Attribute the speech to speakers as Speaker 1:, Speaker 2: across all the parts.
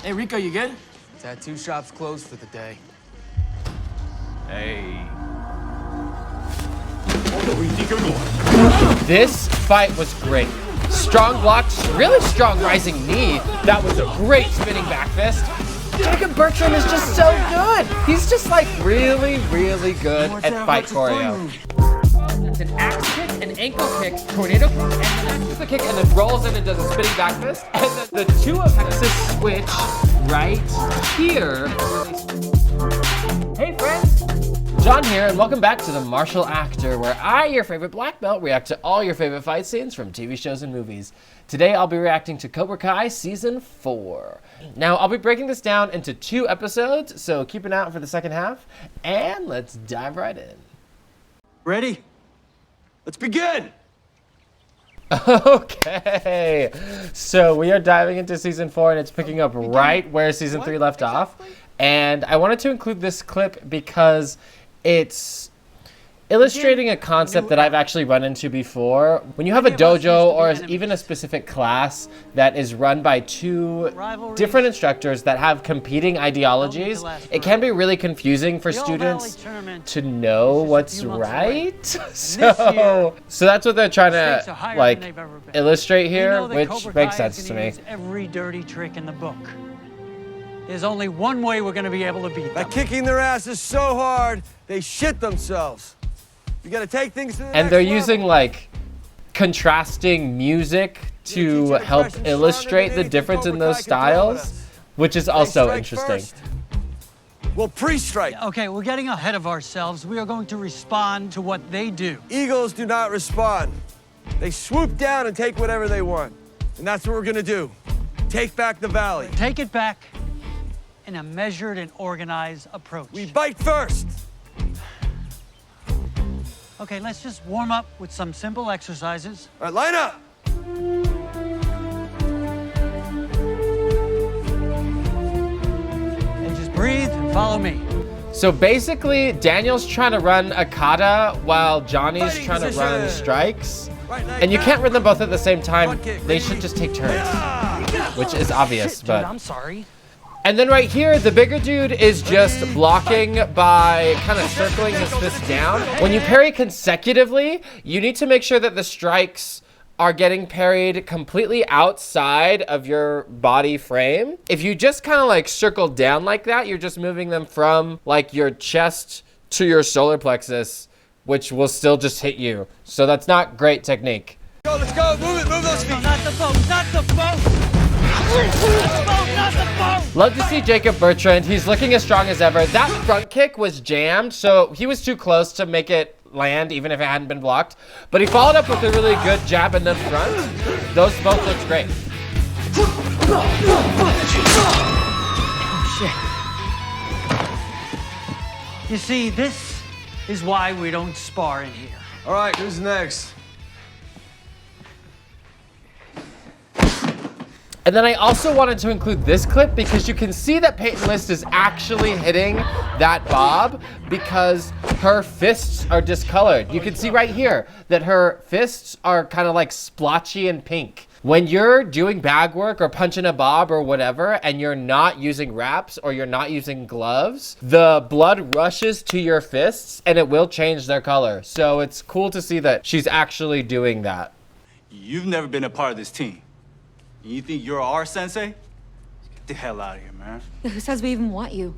Speaker 1: Hey, Rico, you good?
Speaker 2: Tattoo shop's closed for the day.
Speaker 3: Hey.
Speaker 4: This fight was great. Strong blocks, really strong rising knee. That was a great spinning back fist. Jacob Bertram is just so good. He's just like really, really good at fight choreo. It's an axe kick, an ankle kick, tornado kick, and then a super kick, and then rolls in and does a spinning back fist. And then the two of Texas switch right here. Hey friends! John here, and welcome back to The Martial Actor, where I, your favorite black belt, react to all your favorite fight scenes from TV shows and movies. Today, I'll be reacting to Cobra Kai Season 4. Now, I'll be breaking this down into 2 episodes, so keep an eye out for the second half, and let's dive right in.
Speaker 1: Ready? Let's begin!
Speaker 4: Okay, so we are diving into Season 4, and it's picking up right where Season 3 left off. And I wanted to include this clip because it's illustrating a concept that I've actually run into before. When you have a dojo or even a specific class that is run by 2 different instructors that have competing ideologies, it can be really confusing for students to know what's right. So that's what they're trying to like illustrate here, which makes sense to me.
Speaker 5: Every dirty trick in the book. There's only one way we're gonna be able to beat them.
Speaker 6: By kicking their asses so hard, they shit themselves. You gotta take things to the
Speaker 4: And they're using like contrasting music to help illustrate the difference in those styles, which is also interesting.
Speaker 6: Well, pre-strike.
Speaker 5: Okay, we're getting ahead of ourselves. We are going to respond to what they do.
Speaker 6: Eagles do not respond. They swoop down and take whatever they want. And that's what we're gonna do. Take back the valley.
Speaker 5: Take it back in a measured and organized approach.
Speaker 6: We bite first.
Speaker 5: Okay, let's just warm up with some simple exercises.
Speaker 6: All right, line up.
Speaker 5: And just breathe and follow me.
Speaker 4: So basically, Daniel's trying to run a kata while Johnny's trying to run strikes. And you can't run them both at the same time. They should just take turns, which is obvious,
Speaker 5: Shit,
Speaker 4: but
Speaker 5: dude, I'm sorry.
Speaker 4: And then right here, the bigger dude is just blocking by kind of circling his fist down. When you parry consecutively, you need to make sure that the strikes are getting parried completely outside of your body frame. If you just kind of like circle down like that, you're just moving them from like your chest to your solar plexus, which will still just hit you. So that's not great technique.
Speaker 6: Go, let's go, move it, move those feet.
Speaker 5: No, not the boat, not the boat!
Speaker 4: Love to see Jacob Bertrand. He's looking as strong as ever. That front kick was jammed, so he was too close to make it land, even if it hadn't been blocked. But he followed up with a really good jab in the front. Those both looked great.
Speaker 5: Oh, shit. You see, this is why we don't spar in here.
Speaker 6: All right, who's next?
Speaker 4: And then I also wanted to include this clip because you can see that Peyton List is actually hitting that bob because her fists are discolored. You can see right here that her fists are kind of like splotchy and pink. When you're doing bag work or punching a bob or whatever, and you're not using wraps or you're not using gloves, the blood rushes to your fists and it will change their color. So it's cool to see that she's actually doing that.
Speaker 3: You've never been a part of this team. You think you're our sensei? Get the hell out of here, man.
Speaker 7: Who says we even want you?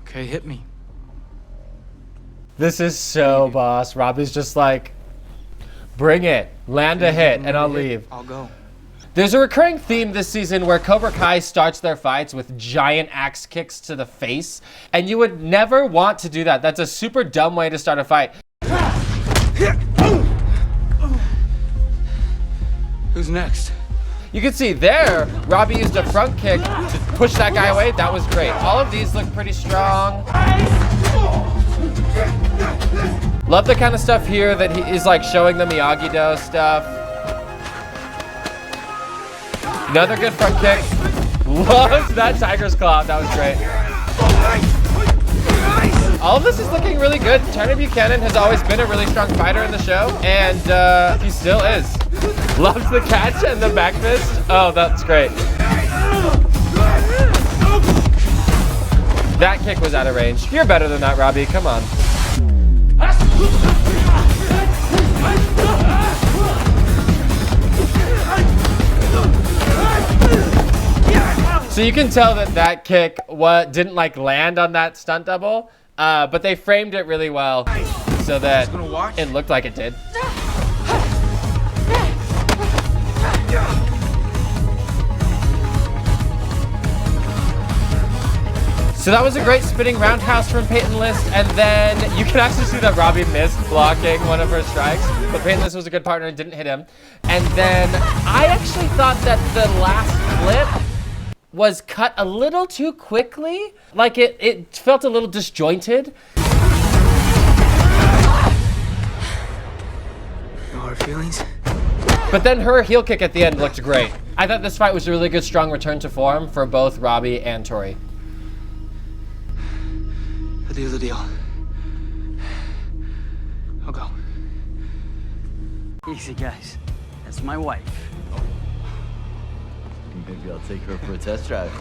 Speaker 1: Okay, hit me.
Speaker 4: This is so boss. Robby's just like, bring it, land a hit, and I'll leave.
Speaker 1: I'll go.
Speaker 4: There's a recurring theme this season where Cobra Kai starts their fights with giant axe kicks to the face, and you would never want to do that. That's a super dumb way to start a fight.
Speaker 1: Who's next?
Speaker 4: You can see there, Robby used a front kick to push that guy away. That was great. All of these look pretty strong. Love the kind of stuff here that he is like showing the Miyagi-Do stuff. Another good front kick. Loves that tiger's claw. That was great. All of this is looking really good. Turner Buchanan has always been a really strong fighter in the show, and he still is. Loves the catch and the back fist. Oh, that's great. That kick was out of range. You're better than that, Robby. Come on. So you can tell that that kick didn't like land on that stunt double, but they framed it really well so that it looked like it did. So that was a great spinning roundhouse from Peyton List, and then you can actually see that Robby missed blocking one of her strikes, but Peyton List was a good partner and didn't hit him. And then I actually thought that the last clip was cut a little too quickly. Like it felt a little disjointed.
Speaker 2: No hard feelings?
Speaker 4: But then her heel kick at the end looked great. I thought this fight was a really good, strong return to form for both Robby and Tori.
Speaker 2: The deal. I'll go.
Speaker 5: Easy, guys. That's my wife.
Speaker 7: Maybe I'll take her for a test drive.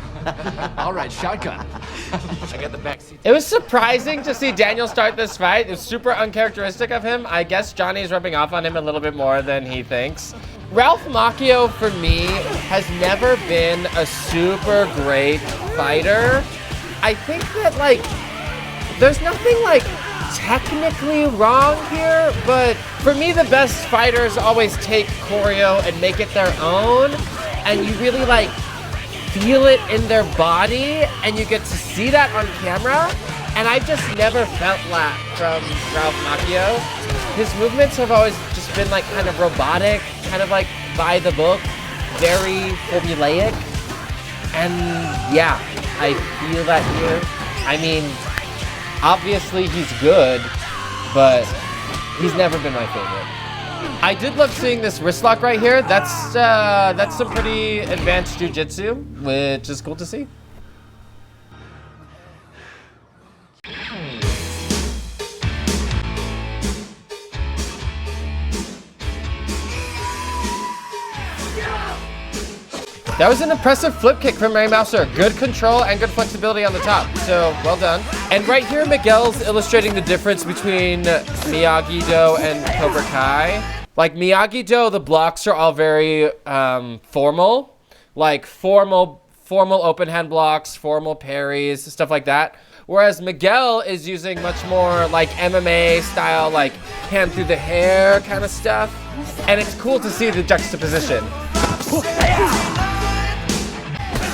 Speaker 2: All right, shotgun. I got the back seat.
Speaker 4: It was surprising to see Daniel start this fight. It's super uncharacteristic of him. I guess Johnny's rubbing off on him a little bit more than he thinks. Ralph Macchio, for me, has never been a super great fighter. I think that, like, there's nothing, like, technically wrong here, but for me, the best fighters always take choreo and make it their own, and you really, like, feel it in their body, and you get to see that on camera, and I've just never felt that from Ralph Macchio. His movements have always just been, like, kind of robotic, kind of, like, by the book, very formulaic, and, yeah, I feel that here. I mean, obviously he's good, but he's never been my favorite. I did love seeing this wrist lock right here. That's some pretty advanced jiu-jitsu, which is cool to see. That was an impressive flip kick from Mary Mouser. Good control and good flexibility on the top, so well done. And right here, Miguel's illustrating the difference between Miyagi-Do and Cobra Kai. Like Miyagi-Do, the blocks are all very formal, like formal open hand blocks, formal parries, stuff like that. Whereas Miguel is using much more like MMA style, like hand through the hair kind of stuff. And it's cool to see the juxtaposition.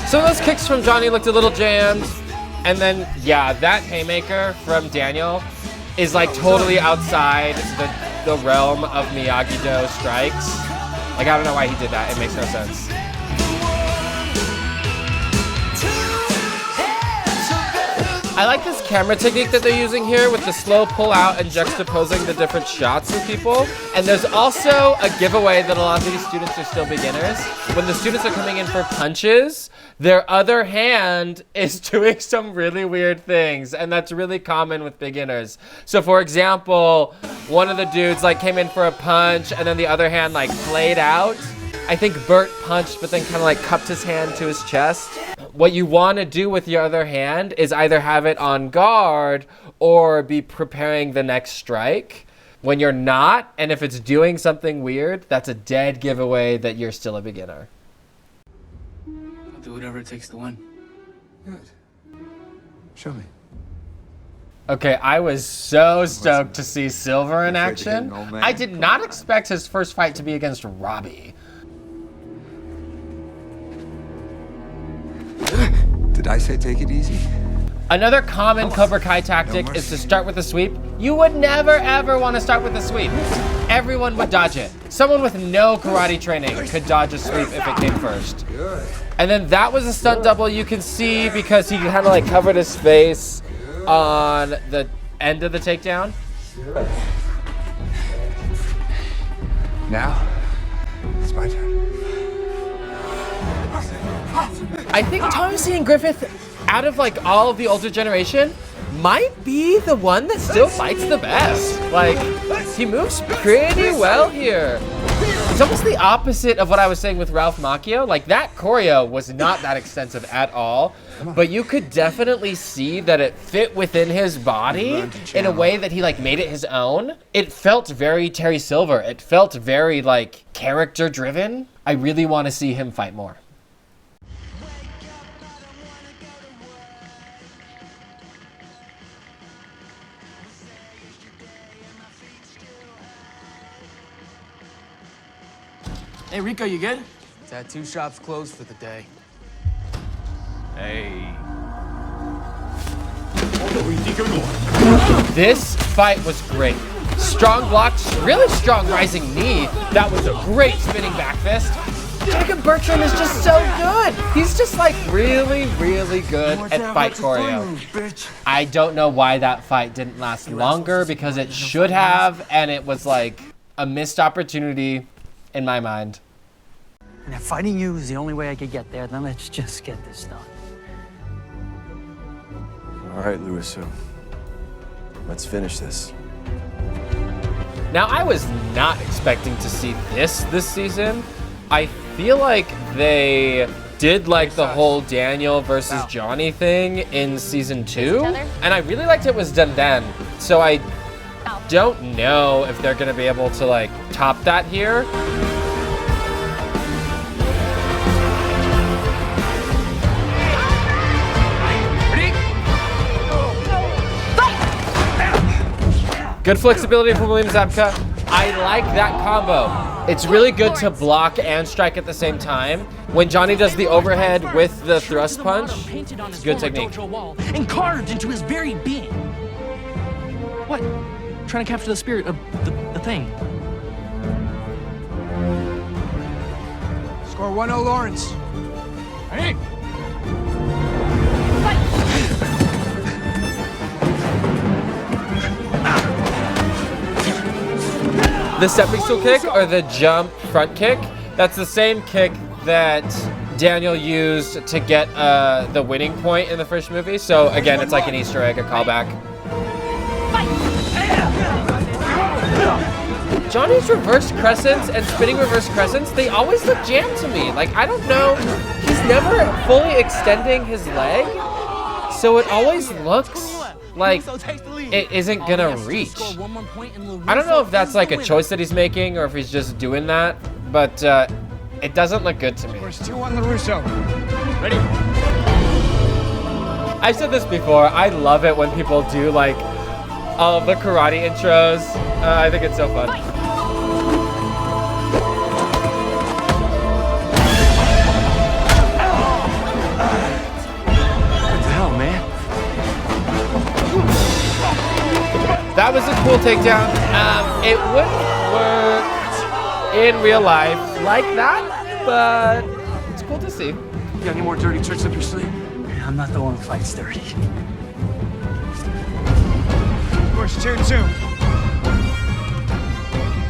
Speaker 4: So those kicks from Johnny looked a little jammed. And then, yeah, that haymaker from Daniel is like totally outside the realm of Miyagi-Do strikes. Like, I don't know why he did that. It makes no sense. I like this camera technique that they're using here with the slow pull out and juxtaposing the different shots of people. And there's also a giveaway that a lot of these students are still beginners. When the students are coming in for punches, their other hand is doing some really weird things, and that's really common with beginners. So for example, one of the dudes like came in for a punch and then the other hand like played out. I think Bert punched but then kind of like cupped his hand to his chest. What you want to do with your other hand is either have it on guard or be preparing the next strike. When you're not, and if it's doing something weird, that's a dead giveaway that you're still a beginner.
Speaker 2: I'll do whatever it takes to win.
Speaker 6: Good. Show me.
Speaker 4: Okay, I was so stoked to see Silver in action. I did not expect his first fight to be against Robby.
Speaker 8: Did I say take it easy?
Speaker 4: Another common Cobra Kai tactic is to start with a sweep. You would never ever want to start with a sweep. Everyone would dodge it. Someone with no karate training could dodge a sweep if it came first. And then that was a stunt double you can see because he kind of like covered his face on the end of the takedown.
Speaker 8: Now, it's my turn.
Speaker 4: I think Thomasy and Griffith, out of like all of the older generation, might be the one that still fights the best. Like, he moves pretty well here. It's almost the opposite of what I was saying with Ralph Macchio. Like, that choreo was not that extensive at all, but you could definitely see that it fit within his body in a way that he like made it his own. It felt very Terry Silver. It felt very like character driven. I really want to see him fight more.
Speaker 1: Hey, Rico, you good?
Speaker 6: Tattoo shop's closed for the day.
Speaker 3: Hey.
Speaker 4: This fight was great. Strong blocks, really strong rising knee. That was a great spinning back fist. Jacob Bertram is just so good. He's just like really, really good at fight choreo. I don't know why that fight didn't last longer because it should have, and it was like a missed opportunity in my mind.
Speaker 5: And if fighting you is the only way I could get there, then let's just get this done.
Speaker 6: All right, Lewiso. Let's finish this.
Speaker 4: Now, I was not expecting to see this season. I feel like they did like the whole Daniel versus Johnny thing in season 2, and I really liked it was done then. So I don't know if they're gonna be able to like top that here. Good flexibility from William Zabka. I like that combo. It's really good to block and strike at the same time. When Johnny does the overhead with the thrust punch, it's good technique.
Speaker 9: And carved into his very being. What? Trying to capture the spirit of the thing.
Speaker 6: Score 1-0 Lawrence.
Speaker 9: Hey!
Speaker 4: The step pistol kick or the jump front kick, that's the same kick that Daniel used to get the winning point in the first movie. So again, it's like an Easter egg, a callback. Johnny's reverse crescents and spinning reverse crescents, they always look jammed to me. Like, I don't know, he's never fully extending his leg, so it always looks like it isn't gonna reach. I don't know if that's like a choice that he's making or if he's just doing that, but it doesn't look good to me.
Speaker 6: There's 2-1 LaRusso. Ready?
Speaker 4: I've said this before, I love it when people do like all of the karate intros. I think it's so fun.
Speaker 6: What the hell, man?
Speaker 4: That was a cool takedown. It wouldn't work in real life like that, but it's cool to see.
Speaker 1: You got any more dirty tricks up your sleeve?
Speaker 5: I'm not the one who fights dirty.
Speaker 6: Course 2-2.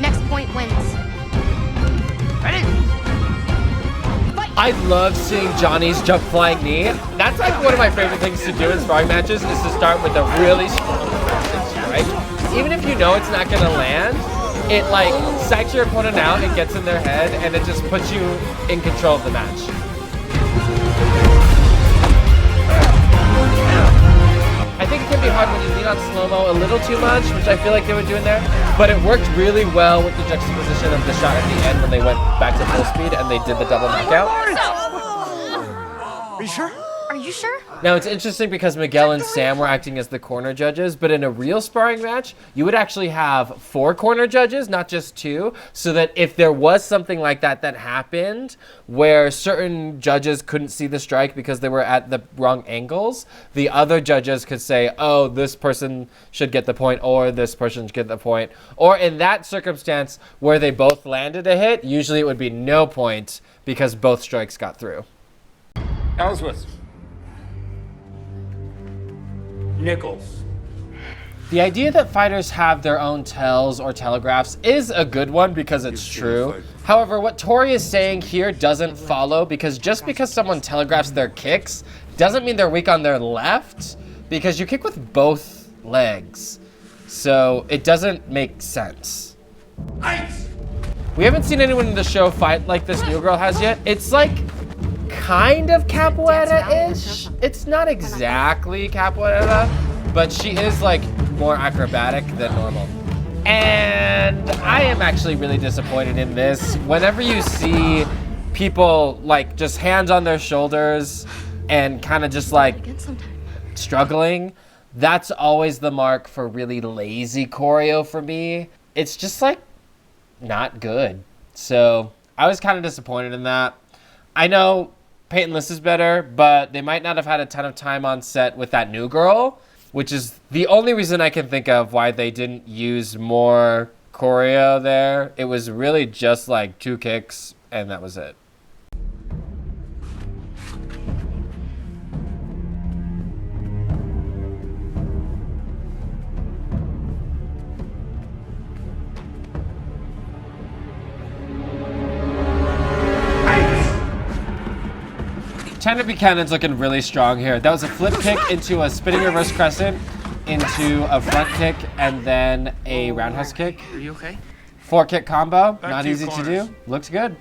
Speaker 10: Next point wins.
Speaker 6: Ready?
Speaker 4: I love seeing Johnny's jump flying knee. That's like one of my favorite things to do in sparring matches is to start with a really strong strike. Even if you know it's not gonna land, it like psychs your opponent out, it gets in their head, and it just puts you in control of the match. I think it can be hard when you lean on slow-mo a little too much, which I feel like they were doing there, but it worked really well with the juxtaposition of the shot at the end when they went back to full speed and they did the double knockout.
Speaker 6: Are you sure?
Speaker 10: Are you sure?
Speaker 4: Now, it's interesting because Miguel and Sam were acting as the corner judges, but in a real sparring match, you would actually have 4 corner judges, not just 2, so that if there was something like that that happened where certain judges couldn't see the strike because they were at the wrong angles, the other judges could say, oh, this person should get the point, or this person should get the point. Or in that circumstance where they both landed a hit, usually it would be no point because both strikes got through.
Speaker 1: Ellsworth. Nichols.
Speaker 4: The idea that fighters have their own tells or telegraphs is a good one because it's true. However, what Tori is saying here doesn't follow because just because someone telegraphs their kicks doesn't mean they're weak on their left because you kick with both legs. So it doesn't make sense.
Speaker 1: Ice!
Speaker 4: We haven't seen anyone in the show fight like this new girl has yet. It's like kind of capoeira-ish. It's not exactly capoeira, but she is like more acrobatic than normal. And I am actually really disappointed in this. Whenever you see people like just hands on their shoulders and kind of just like struggling, that's always the mark for really lazy choreo for me. It's just like not good. So I was kind of disappointed in that. I know Paintless is better, but they might not have had a ton of time on set with that new girl, which is the only reason I can think of why they didn't use more choreo there. It was really just like 2 kicks and that was it. Tanner Buchanan's looking really strong here. That was a flip kick into a spinning reverse crescent, into a front kick, and then a roundhouse kick.
Speaker 1: Are you okay?
Speaker 4: 4 kick combo,
Speaker 1: Back
Speaker 4: not
Speaker 1: to your
Speaker 4: easy to
Speaker 1: corners.
Speaker 4: do. Looks good.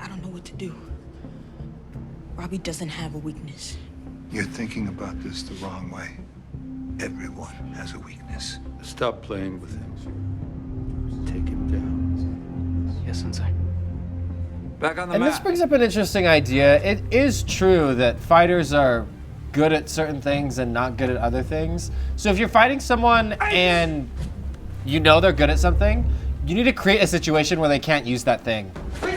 Speaker 11: I don't know what to do. Robby doesn't have a weakness.
Speaker 8: You're thinking about this the wrong way. Everyone has a weakness.
Speaker 12: Stop playing with him. Take him down.
Speaker 2: Yes, Sensei.
Speaker 6: Back on the
Speaker 4: And
Speaker 6: mat.
Speaker 4: this brings up an interesting idea. It is true that fighters are good at certain things and not good at other things. So if you're fighting someone and you know they're good at something, you need to create a situation where they can't use that thing.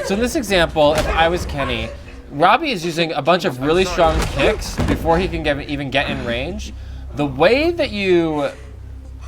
Speaker 4: So in this example, if I was Kenny, Robby is using a bunch of really strong kicks before he can even get in range. The way that you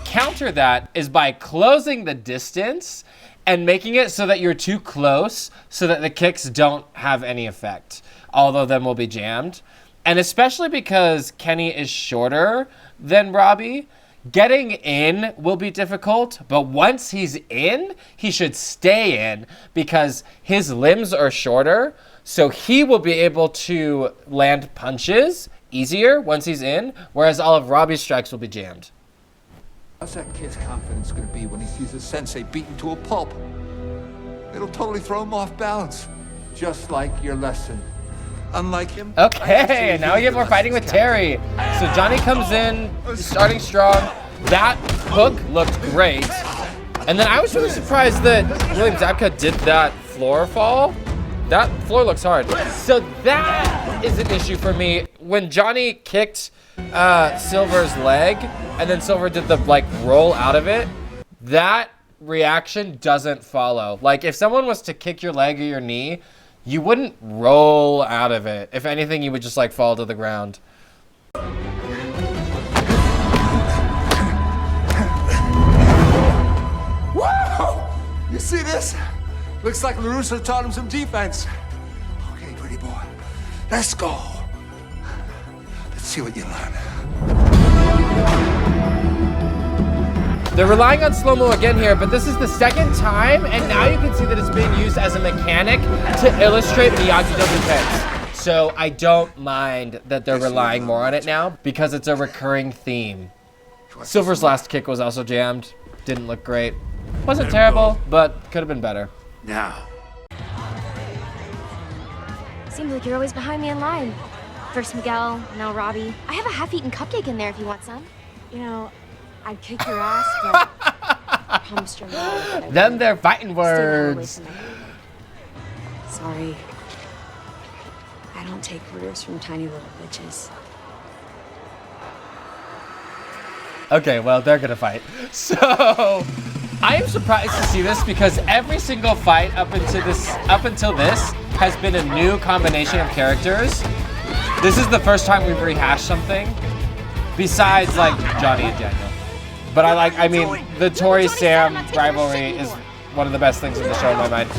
Speaker 4: counter that is by closing the distance and making it so that you're too close so that the kicks don't have any effect. All of them will be jammed. And especially because Kenny is shorter than Robby, getting in will be difficult, but once he's in, he should stay in because his limbs are shorter, so he will be able to land punches easier once he's in, whereas all of Robby's strikes will be jammed.
Speaker 13: How's that kid's confidence gonna be when he sees his sensei beaten to a pulp? It'll totally throw him off balance, just like your lesson. Unlike him.
Speaker 4: Okay, now we get more fighting with Tori. So Johnny comes in, starting strong. That hook looked great. And then I was really surprised that William Zabka did that floor fall. That floor looks hard. So that is an issue for me. When Johnny kicked Silver's leg, and then Silver did the like roll out of it, that reaction doesn't follow. Like if someone was to kick your leg or your knee, you wouldn't roll out of it. If anything, you would just like fall to the ground.
Speaker 13: Whoa! You see this? Looks like LaRusso taught him some defense. Okay, pretty boy. Let's go. Let's see what you learn.
Speaker 4: They're relying on slow-mo again here, but this is the second time, and now you can see that it's being used as a mechanic to illustrate Miyagi-Do kicks. So I don't mind that they're relying more on it now because it's a recurring theme. Silver's last kick was also jammed. Didn't look great. Wasn't terrible, but could have been better.
Speaker 13: Now.
Speaker 10: Seems like you're always behind me in line. First Miguel, now Robby. I have a half-eaten cupcake in there if you want some.
Speaker 11: You know, I'd kick your ass, but I promised your mom that I
Speaker 4: Then they're fighting words.
Speaker 11: Sorry. I don't take orders from tiny little bitches.
Speaker 4: Okay, well, they're gonna fight. So, I am surprised to see this because every single fight up until this has been a new combination of characters. This is the first time we've rehashed something besides like Johnny and Daniel. But I mean, the Tory Sam rivalry is one of the best things in the show in my mind.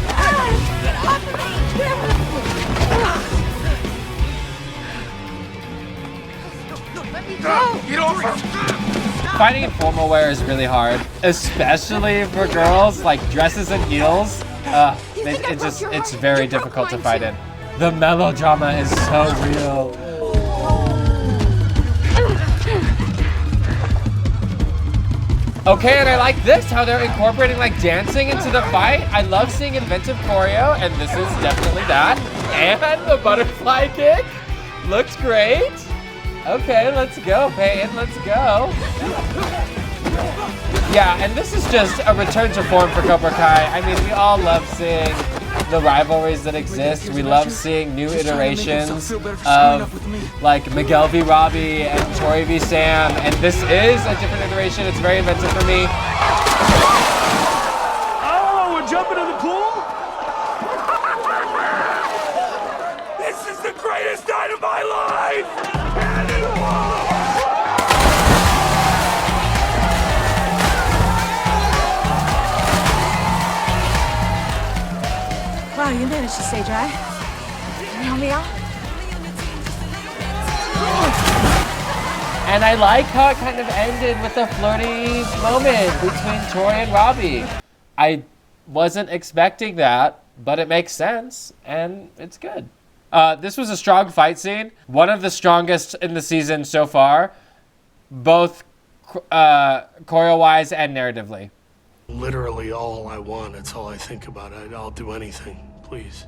Speaker 4: Fighting in formal wear is really hard, especially for girls, like dresses and heels. It's very difficult to fight in. The melodrama is so real. Okay, and I like this, how they're incorporating like dancing into the fight. I love seeing inventive choreo, and this is definitely that. And the butterfly kick looks great. Okay, let's go, Peyton, let's go. Yeah, and this is just a return to form for Cobra Kai. I mean, we all love seeing the rivalries that exist. We love seeing new iterations of like Miguel v. Robby and Tori v. Sam, and this is a different iteration. It's very inventive for me.
Speaker 6: Oh, we're jumping in the pool? This is the greatest night of my life!
Speaker 11: Wow, you managed to stay dry. Can you help me out?
Speaker 4: And I like how it kind of ended with a flirty moment between Tori and Robby. I wasn't expecting that, but it makes sense, and it's good. This was a strong fight scene. One of the strongest in the season so far, both choreo-wise and narratively.
Speaker 14: Literally all I want. It's all I think about. I'll do anything, please.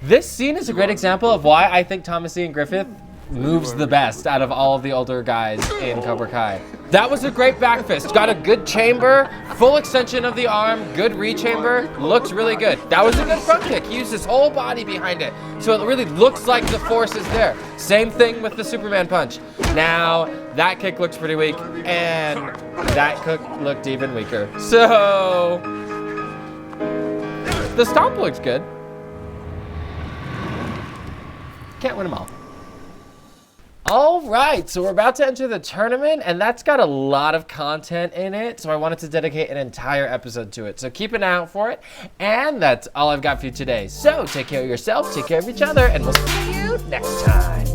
Speaker 4: This scene is a great example of why I think Thomas Ian Griffith moves the best out of all of the older guys in Cobra Kai. That was a great back fist. Got a good chamber, full extension of the arm, good re-chamber, looked really good. That was a good front kick. He used his whole body behind it, so it really looks like the force is there. Same thing with the Superman punch. Now, that kick looks pretty weak, and that kick looked even weaker. So, the stomp looks good. Can't win them all. All right, so we're about to enter the tournament, and that's got a lot of content in it, so I wanted to dedicate an entire episode to it. So keep an eye out for it, and that's all I've got for you today. So take care of yourself, take care of each other, and we'll see you next time.